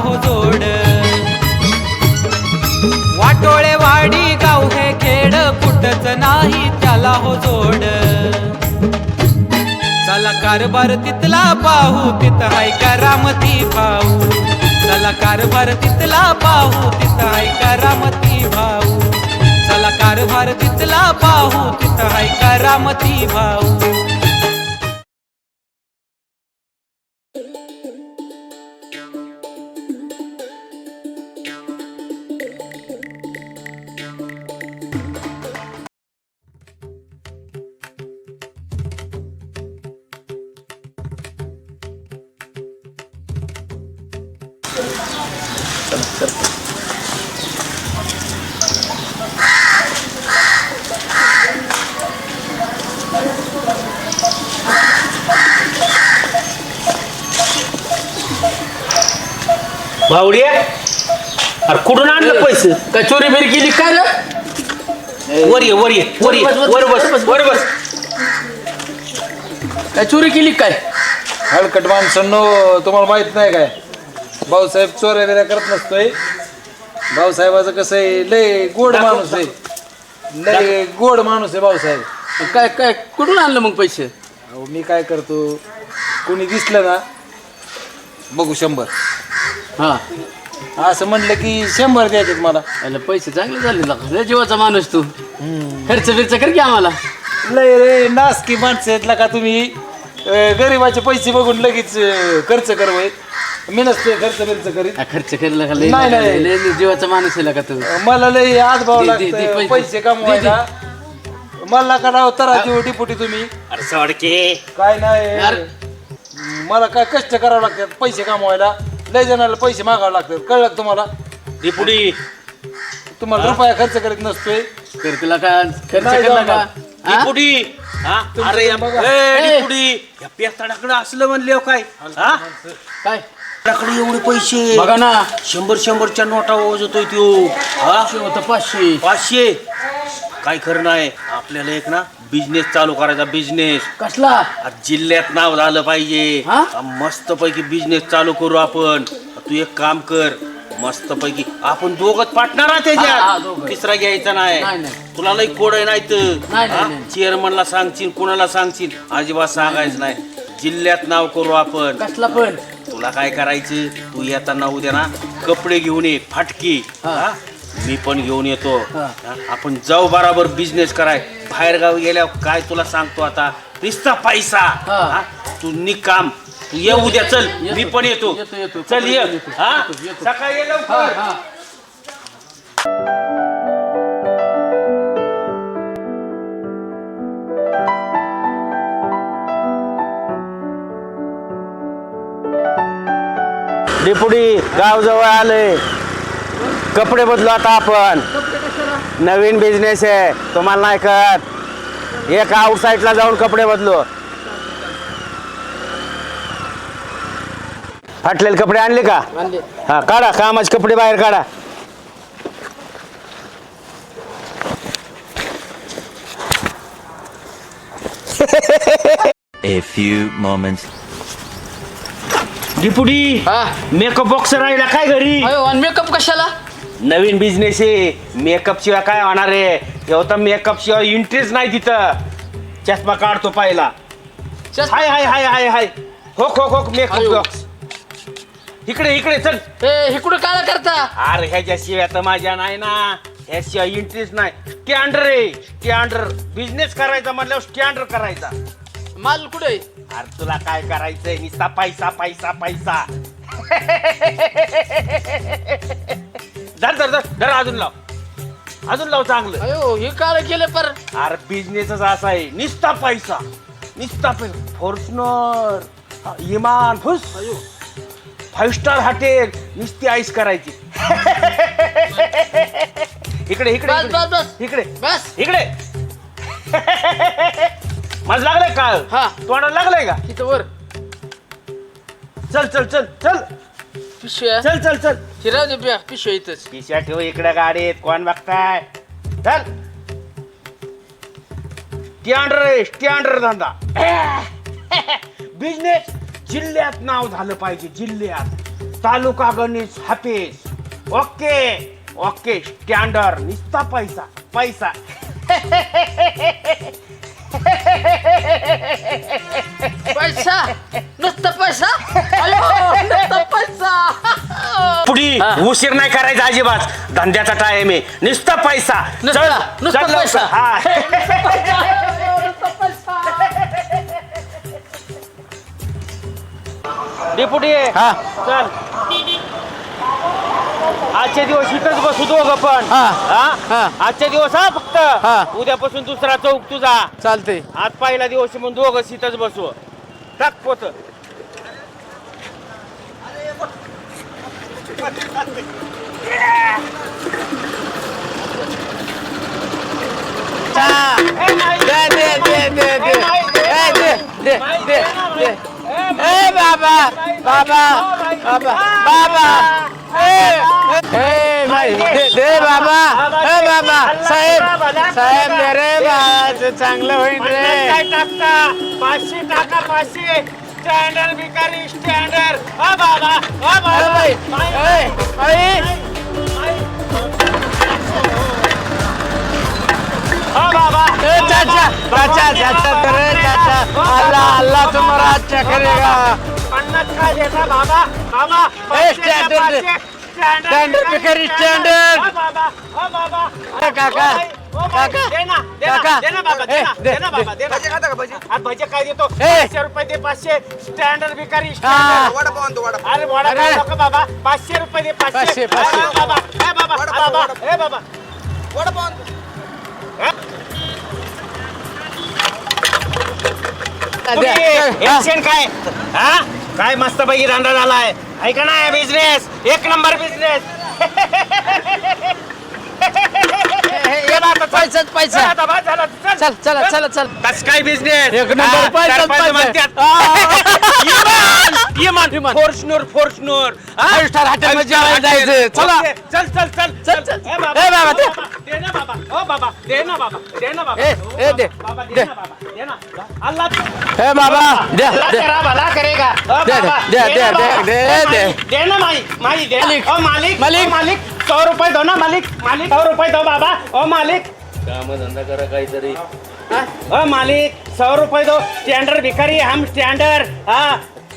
हो जोड. वाटोळे वाडी गाव हे खेड कुठच नाही त्याला हो जोड. चला कारभार तिथला पाहू तिथं हाय करामती भाऊ. चला कारभार तिथला पाहू तिथं हाय करामती भाऊ. चला कारभार तिथला पाहू तिथं हाय करामती भाऊ. भावड्या अरे कुठून आणलं पैसे? काय चोरी बिरी केली काय रे? वर ये वर ये वर ये वर बस वर बस. काय चोरी केली काय? हलकट माणसांनो, तुम्हाला माहित नाही काय भाऊसाहेब चोऱ्या बिऱ्या करत नसतोय. भाऊसाहेबाचं कसं आहे, लय गोड माणूस आहे, लय गोड माणूस आहे भाऊसाहेब. काय काय कुठून आणलं मग पैसे? अहो मी काय करतो, कोणी दिसलं ना बघू 100 हा असं म्हणलं की 100 द्यायचे मला. याला पैसे चांगले झाले लय जीवाचा माणूस तू. खर्च बिर्च कर की आम्हाला. लय रे नासकी माणसं आहेत का तुम्ही. गरिबाचे पैसे बघून लगेच खर्च करवय. मी नसतोय खर्च बिर्च करीत. खर्च केला का? लय नाही, नाही. लय जीवाचा माणूस आहे का तू? मला लय हातभाव दे लागतं पैसे कमवायला. मला का राव तराची डिपुटी तुम्ही. अरे सवडके काय नाही, मला काय कष्ट करावं लागतात पैसे कमवायला. लय जणाला पैसे मागावे लागतात, कळलं का तुम्हाला. डिपुडी तुम्हाला रुपया खर्च करीत नसतोय. कर तुला का खर्च नाही केला जाऊ का? हा? डिपुडी हा अरे या बघा. डिपुडी या पेताडाकडे असलं म्हणले काय हा काय त्याकडे एवढे पैसे बघा ना, 100-100च्या नोटा ओझतोय तो. हा 500 500 काय खरं नाही. आपल्याला एक ना बिझनेस चालू करायचा. बिझनेस कसला? जिल्ह्यात नाव झालं पाहिजे. हा? मस्त पैकी बिझनेस चालू करू आपण. तू एक काम कर, मस्त पैकी आपण दोघच पार्टनर आहे हा, त्याच्यात. दोघं. तिसरा घ्यायचा नाही, नाही. नाही. तुला लई कोड नाही नाही, नाही, तर नाही. चेअरमनला सांगशील, कोणाला सांगशील, अजिबात सांगायचं नाही. जिल्ह्यात नाव करू आपण. कसला पण? तुला काय करायचं, तू येताना उद्या ना कपडे घेऊन ये फाटकी. हा. हा? मी पण घेऊन येतो. हा. हा? आपण जाऊ बराबर बिझनेस कराय. बाहेर गावी गेल्यावर काय तुला सांगतो आता, नुसता पैसा. हा. हा? तू निकाम तू ये उद्या. चल मी पण येतो. येतो. चल ये. येतो. हा येतो. सकाळी ये हा लवकर. हा डिपुडी गाव जवळ आले. कपडे बदलू आता आपण. नवीन बिझनेस आहे, तुम्हाला नाही कळत. एक आउटसाईडला जाऊन कपडे बदलू. फाटलेले कपडे आणले का? आणले. हा काढा, कामाचे कपडे बाहेर काढा. A few moments. डिपुडी हा मेकअप बॉक्स राहिला काय घरी? अयो आणि मेकअप कशाला? नवीन बिझनेस आहे. मेकअप शिवाय काय होणार आहे? एवढा मेकअप शिवाय इंटरेस्ट नाही तिथं. चष्मा काढतो पाहिला. हाय हाय हाय हाय हाय होक होक होक मेकअप अयो. बॉक्स. इकडे इकडे चल. ए हे कुठं काय करता? अरे ह्याच्याशिवाय तर माझ्या नाही ना. ह्याशिवाय इंटरेस्ट नाही. स्टँडर आहे स्टँडर. बिझनेस करायचा म्हटल्यावर स्टँडर करायचा. माल कुठे? अरे तुला काय करायचंय, नुसता पैसा पैसा पैसा. धर धर धर धर अजून लाव. अजून लाव चांगलं. अयो हे काय केलं पर? अरे बिझनेसच असा आहे, निस्ता पैसा निस्ता पैसा. फॉर्च्युनर इमान फुस 5 स्टार हॉटेल नुसती आईस करायची. इकडे इकडे बस बस बस इकडे बस. इकडे. माझं लागलंय का? हा. तोंडाला लागलंय का? तिथं वर चल चल चल चल पिशव्या. चल चल चल. फिराव दे बॅग पिशव्या इथंच. पिशा ठेव इकडे गाडीत. कोण बघताय? चल. स्टँडर धंदा. बिझनेस जिल्ह्यात नाव झालं पाहिजे. जिल्ह्यात taluka Ganesh Hafiz okay okay standard निस्ता पैसा पैसा पैसा नुसतं पैसा अयो, नुसतं पैसा पुढी उशीर नाही करायचा अजिबात धंद्याचा टाइम आहे नुसता पैसा नुसता लवकर. पैसा. हा. डेपुटी हा. चल आजच्या दिवस इथंच बसू दोघं पण हा. हा? आजच्या दिवस हा फक्त हा. उद्यापासून दुसरा चौक तुझा चालते आज पहिला दिवस आहे म्हणून दोघं इथंच बसू टाक पोत बाबा बाबा बाबा बाबा दे बाबा बाबा साहेब साहेब दे रे बा चांगलं होईल रे काय टाकता 500 टाका 500 स्टँडर्ड भिकारी स्टँडर्ड हा बाबा हा बाबा हा बाबा चाचा चाचा चाचा करे चाचा अल्लाह अल्लाह तुम्हारा अच्छा करेगा 50 का देता बाबा बाबा स्टँडर्ड स्टँडर्ड भिकारी स्टँडर्ड बाबा हा बाबा काका काका देना काका. देना बाबा ए, देना दे, देना बाबा दे. देना आज भजे काय देतो ए. 500 रुपये दे 500 स्टँडर्ड भिकारी हा. स्टँडर्ड अरे वडा अरे. नको बाबा 500 रुपये दे 500 500. बाबा ए बाबा बाबा ए बाबा वडा टेन्शन काय हा काय मस्त पैकी धंदा झालाय ऐका ना बिझनेस एक नंबर बिझनेस पैसाच पैसा चल चल चल चल कस काय बिझनेस एक नंबर पैसाच पैसा Fortuner Fortuner five star hotel मध्ये जेवायला जायचं चला चल चल चल चल, चल. ए ए बाबा, दे. दे ना बाबा ओ बाबा दे ना बाबा दे ना बाबा ए, दे. बाबा दे. दे ना बाबा दे ना अल्लाह हे बाबा दे अल्लाह दे तेरा भला करेगा ओ दे, बाबा, दे, दे ना दे, बाबा. दे, ओ दे. मालिक, दे ना माई दे ना. मालिक. ओ मालिक मालिक. ओ मालिक 100 रुपये दो ना मालिक 100 रुपये दो बाबा ओ मालिक धंदा करा काहीतरी ओ मालिक 100 रुपए दो स्टैंडर्ड भिखारी हम स्टैंडर्ड हाँ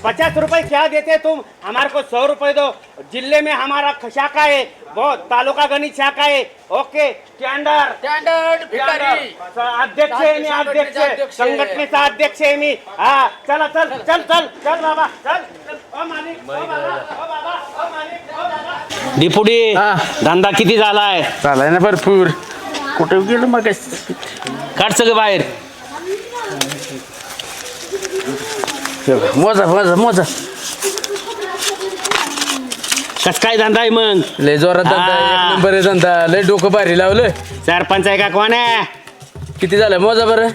50 रुपए क्या देते तुम हमारे को 100 रुपए दो जिले में हमारा शाखा है वो तालुका गणित शाखा है ओके स्टैंडर्ड स्टँडर्ड भिकारी अध्यक्ष आहे मी अध्यक्ष अध्यक्ष. संघटनेचा अध्यक्ष आहे मी हा चला चल चल चल चल बाबा चल ओ मालिक ओ बाबा ओ बाबा ओ मालिक ओ बाबा डिपुडी हा. धंदा किती झालाय चालाय ना भरपूर कुठे गेलो मग काढ सगळं बाहेर मोजा मोजा मोजा कस काय धंदा आहे मग लय जोरात धंदा हा. एक नंबर आहे धंदा लय डोकं भारी लावलं सरपंच आहे का कोण आहे किती झालं मोजा बरं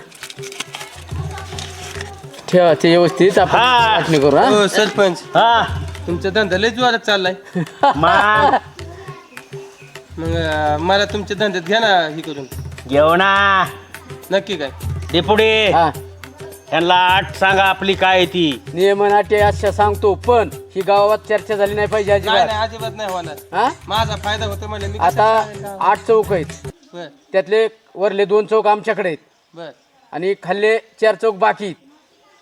ठेवा ते व्यवस्थित आपण हा. वाटणी करू हा हो सरपंच हा तुमचा धंदा लय जोरात चाललाय मग मग मला तुमच्या धंद्यात घ्या ना हे करून घेऊ ना नक्की काय डिपुडी हा यांना आठ सांगा आपली काय आहे ती नियमन अटी अशा सांगतो पण ही गावात चर्चा झाली नाही पाहिजे नाही अजिबात नाही अजिबात नाही होणार हा माझा फायदा होतो म्हणजे मी आता 8 चौक आहेत बर त्यातले वरले 2 चौक आमच्याकडे आहेत बर आणि खाल्ले 4 चौक बाकी आहेत.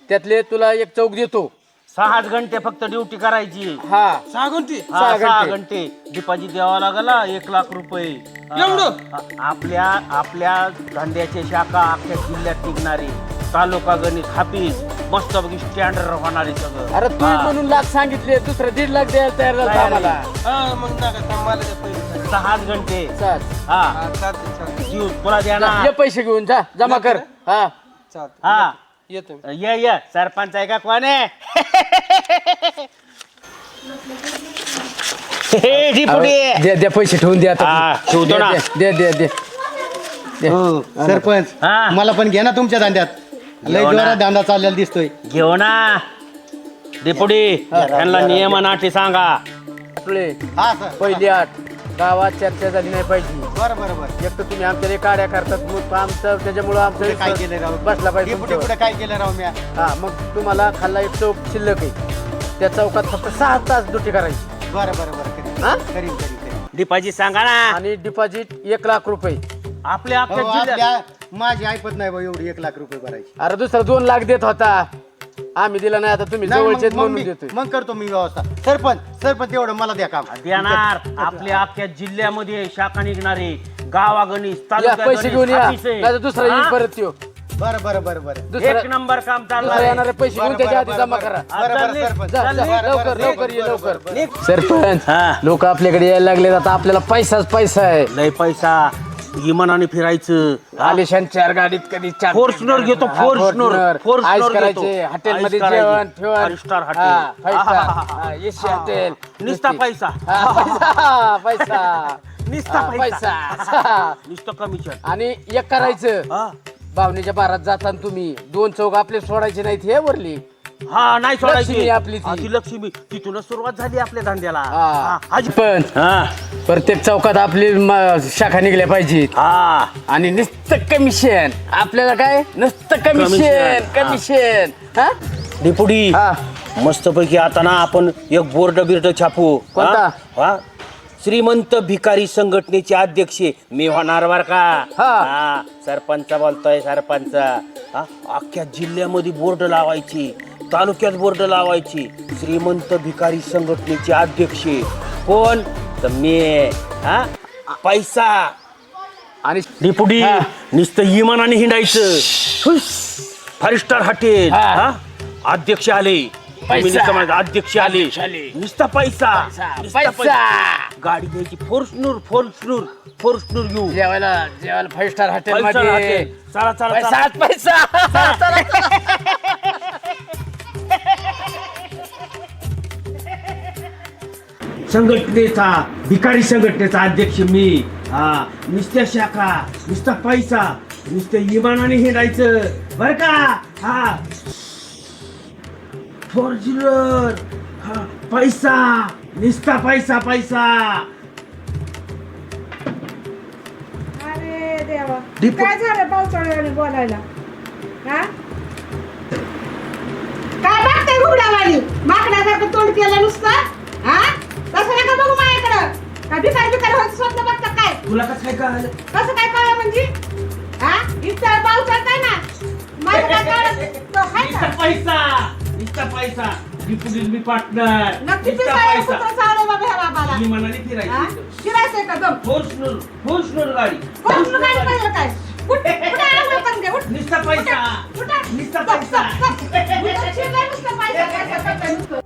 त्यातले तुला 1 चौक देतो 6 घंटे फक्त ड्युटी करायची हा सांगून हा, 6 6 घंटे. घंटे डिपॉझिट द्यावा लागला 1 लाख रुपये एवढं? आपल्या आपल्या धंद्याची शाखा अख्ख्या जिल्ह्यात निघणारी तालुका गणित हाफिज मस्त स्टँडर्ड होणारी सगळं अरे तू हा. म्हणून लाख सांगितले दुसरं 1.5 लाख द्यायला तयार झाला तयार आम्हाला हा मग नका थांब, मला द्या पैसे 6 घंटे चाल. हा हा, चालतंय चालतंय जीव तुला द्या ना ये पैसे घेऊन जा जमा कर हा चालतंय हा येतो मी. ये सरपंच आहे का कोण आहे हे डिपुडी दे दे पैसे ठेवून दे आता हा, ठेवतो ना. दे दे दे दे हो सरपंच हा. मला पण घ्या ना तुमच्या धंद्यात लय घेऊ ना. जोरात धंदा चाललेला दिसतोय घेऊ ना डिपुडी त्यांना नियमन अटी सांगा आपले हा सर पहिली 8 गावात चर्चा झाली नाही पाहिजे बरं बरं बरं एक तर तुम्ही आमच्या कार्य करतात मग आमचं त्याच्यामुळं पुढे काय आमचं केलं राव बसला पाहिजे पुढे तुमच्यावर. पुढे काय केलं राव मी हा मग तुम्हाला खाल्ला 1 चौक शिल्लक आहे त्या चौकात फक्त 6 तास ड्युटी करायची बरं बरं बरं करीन हा? करीन करीन करीन. डिपॉझिट सांगा ना. आणि डिपॉझिट 1,00,000 रुपये. आपल्या हो, अख्ख्या जिल्ह्यात आपल्या माझी ऐपत नाही बा एवढी 1,00,000 रुपये भरायची. अरे दुसरा 2,00,000 देत होता, आम्ही दिला नाही. आता तुम्ही नाही, जवळचे मग म्हणून मी- देतोय. मग करतो मी व्यवस्था. सरपंच तेवढं मला द्या काम. देणार. आपल्या अख्ख्या जिल्ह्यामध्ये शाखा निघणारे गावागणित या पैसे घेऊन या, नाही तर दुसरा येईल परत येऊ. बरं बरं बरं बरं दुसरा एक नंबर काम चालू दुसरा आहे. येणारे पैसे घेऊन त्याच्या आधी जमा करा. बरं बरं सरपंच. जा, जा, बरं, लवकर बरं, लवकर ये बरं, लवकर. बरं, बरं. सरपंच हा. लोक आपल्याकडे यायला लागले, आता आपल्याला पैसाच पैसा आहे. लय पैसा विमानाने फिरायचं. आलिशान 4 गाडीत कधी 4 फॉर्च्युनर घेतो, फॉर्च्युनर. आईस करायचे, हॉटेलमध्ये जेवण ठेवण. फाईव्ह स्टार हा, हॉटेल. 5 star AC hotel. निस्ता पैसा. हा, पैसा निस्ता हा, पैसा. नुसतं कमिशन. आणि एक करायचं, हा. भावनेच्या बारात जाताना तुम्ही 2 चौक आपले सोडायचे नाहीत हे वरली. हा नाही सोडायची लक्ष्मी आपली ती. हा, ती लक्ष्मी तिथूनच सुरुवात झाली आपल्या धंद्याला. हा. आज पण हा प्रत्येक चौकात आपली शाखा निघल्या पाहिजेत. हा आणि नुसतं कमिशन आपल्याला काय नुसतं कमिशन Commission. कमिशन. हा डिपुडी हा. मस्तपैकी आता ना आपण एक बोर्ड बिर्ड छापू. कोणता? हा? श्रीमंत भिकारी संघटनेचे अध्यक्ष मी होणार बर का. हा. सरपंच बोलतोय सरपंच. हा? अख्ख्या जिल्ह्यामध्ये बोर्ड लावायची, तालुक्यात बोर्ड लावायची. श्रीमंत भिकारी संघटनेचे अध्यक्ष कोण तर मी. हा पैसा आणि डिपुडी हा. नुसतं इमानाने हिंडायचं. 5 स्टार हॉटेल. हा. हा? अध्यक्ष आले, अध्यक्ष आले, नुसता पैसा नुसता पैसा. गाडी घ्यायची फॉर्च्युनर घेऊ. जेवायला 5 स्टार हॉटेल 5 स्टार मध्ये हॉटेल. चला चला चला. पैसाच पैसा. संघटनेचा भिकारी संघटनेचा अध्यक्ष मी. हा नुसत्या शाखा, नुसता पैसा, नुसतं इमानाने हिंडायचं बर का. हा फॉर्च्युनर. हा पैसा नुसता पैसा पैसा. अरे देवा, दीपक. काय झालं पावसाळ्याने बोलायला? हा? काय बघताय घुबडावाणी? माकडासारखं तोंड केलं नुसतं. हा? तसं नका बघू माझ्याकडं. काय भिकार व्हायचं स्वप्न बघता काय? तुला कसं काय कळालं? कसं काय कळलं म्हणजे? हा? इथं पावसाळ्यात आहे ना, माझं काय कळलं? तो हाय का? नुसता पैसा डिपुटील मी पार्टनर. नक्की पिसाळ्या कुत्रं चावलं बाबा ह्या बाबाला. इमानाने हा? फिरायचं. फिरायचंय का दम? फॉर्च्युनर गाडी. कोण गाडी पाहिजे काय? कुठे आंघोळ करून घे, उठ. नुसता पैसा. उठा. नुसता चप, पैसा. चप, चप. उठा, शिरलाय नुसतं पैसा. काय करताय नुसतं?